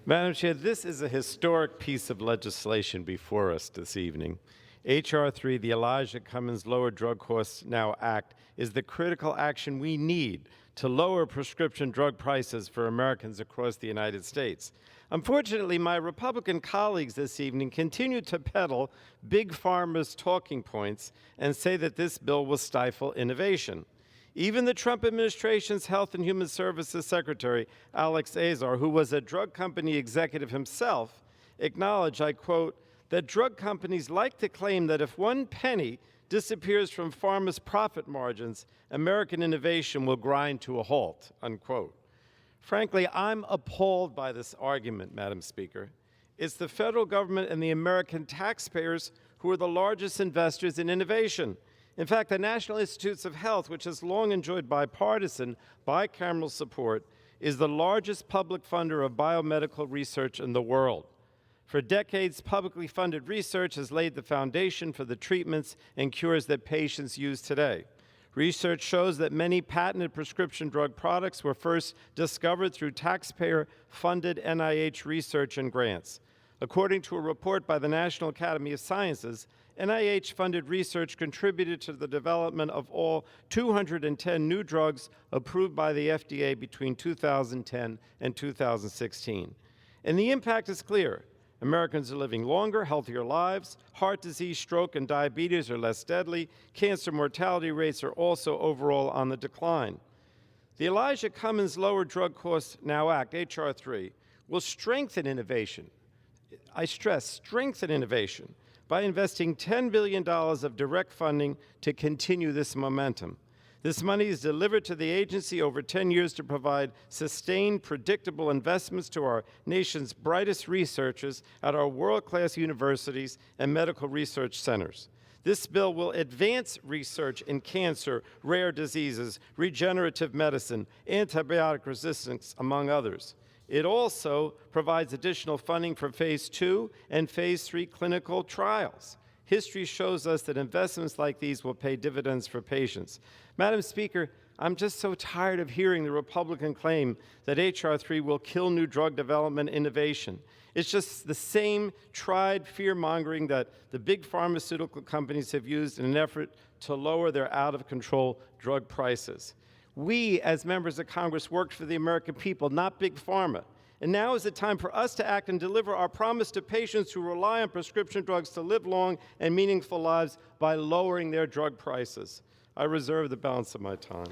Madam Chair, this is a historic piece of legislation before us this evening. H.R. 3, the Elijah Cummings Lower Drug Costs Now Act, is the critical action we need to lower prescription drug prices for Americans across the United States. Unfortunately, my Republican colleagues this evening continue to peddle Big Pharma's talking points and say that this bill will stifle innovation. Even the Trump administration's Health and Human Services Secretary, Alex Azar, who was a drug company executive himself, acknowledged, I quote, that drug companies like to claim that if one penny disappears from pharma's profit margins, American innovation will grind to a halt, unquote. Frankly, I'm appalled by this argument, Madam Speaker. It's the federal government and the American taxpayers who are the largest investors in innovation. In fact, the National Institutes of Health, which has long enjoyed bipartisan, bicameral support, is the largest public funder of biomedical research in the world. For decades, publicly funded research has laid the foundation for the treatments and cures that patients use today. Research shows that many patented prescription drug products were first discovered through taxpayer-funded NIH research and grants. According to a report by the National Academy of Sciences, NIH-funded research contributed to the development of all 210 new drugs approved by the FDA between 2010 and 2016. And the impact is clear. Americans are living longer, healthier lives. Heart disease, stroke, and diabetes are less deadly. Cancer mortality rates are also overall on the decline. The Elijah Cummings Lower Drug Costs Now Act, H.R. 3, will strengthen innovation. I stress, strengthen innovation by investing $10 billion of direct funding to continue this momentum. This money is delivered to the agency over 10 years to provide sustained, predictable investments to our nation's brightest researchers at our world-class universities and medical research centers. This bill will advance research in cancer, rare diseases, regenerative medicine, antibiotic resistance, among others. It also provides additional funding for Phase 2 and Phase 3 clinical trials. History shows us that investments like these will pay dividends for patients. Madam Speaker, I'm just so tired of hearing the Republican claim that H.R. 3 will kill new drug development innovation. It's just the same tried fear-mongering that the big pharmaceutical companies have used in an effort to lower their out-of-control drug prices. We, as members of Congress, worked for the American people, not Big Pharma. And now is the time for us to act and deliver our promise to patients who rely on prescription drugs to live long and meaningful lives by lowering their drug prices. I reserve the balance of my time.